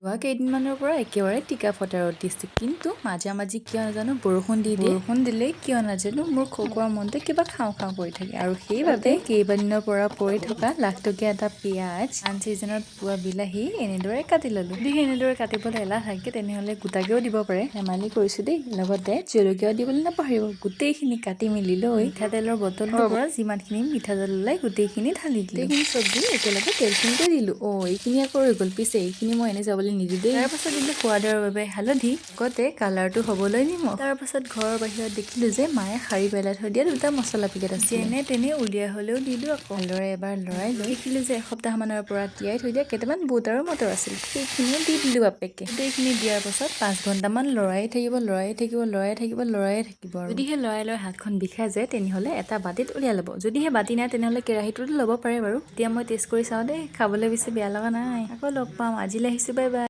যোৱা কেইদিনমানৰ পৰা একেবাৰে টিকা ফটা ৰ'দ দিছে, কিন্তু মাজে মাজে কিয় নাজানো বৰষুণ দি দিয়ে। বৰষুণ দিলেই কিয় নাজানো মোৰ খকুৱাৰ মনটো কিবা খাওঁ খাওঁ কৰি থাকে, আৰু সেইবাবে কেইবাদিনৰ পৰা পৰি থকা লাখটকীয়া এটা পিঁয়াজ, আন ছিজনত পোৱা বিলাহী এনেদৰে কাটি ল'লো। যদি এনেদৰে কাটিবলৈ এলাহ থাকে তেনেহ'লে গোটাকেও দিব পাৰে, ধেমালি কৰিছো দেই। লগতে জলকীয়াও দিবলৈ নাপাহৰিব। গোটেইখিনি কাটি মেলি লৈ মিঠাতেলৰ বটলটোৰ পৰা যিমানখিনি মিঠাতেল ওলাই গোটেইখিনি ঢালি দিলো। গোটেইখিনি চব্জি একেলগে তেলখিনিতে দিলো। এইখিনি আকৌ ৰৈ গ'ল, পিছে এইখিনি মই এনে যাবলৈ নিদিওঁ দেই। তাৰ পাছত দিলো সোৱাদৰ বাবে হালধি, লগতে কালাৰটো হ'বলৈ নিমখ। তাৰ পাছত ঘৰৰ বাহিৰত দেখিলো যে মায়ে সাৰি পেলাই থৈ দিয়া দুটা মছলা পেকেট আছে। যেনে তেনে উলিয়াই হ'লেও দিলো। আকৌ ভালদৰে এবাৰ লৰাই লৈ দেখিলো যে এসপ্তাহমানৰ পৰা তিয়াই থৈ দিয়া কেইটামান বুট আৰু মটৰ আছিল, সেইখিনিও দি দিলো বাপেকে। গোটেইখিনি দিয়াৰ পাছত 5 ঘণ্টামান লৰাই থাকিব। যদিহে লৰাই হাতখন বিষাই যায় তেনেহ'লে এটা বাতিত উলিয়াই ল'ব। যদিহে বাতি নাই তেনেহ'লে কেৰাহীটোতো ল'ব পাৰে বাৰু। এতিয়া মই টেষ্ট কৰি চাওঁ দেই, খাবলৈ বেছি বেয়া লগা নাই। আকৌ লগ পাম, আজিলৈ আহিছো, বাই বাই।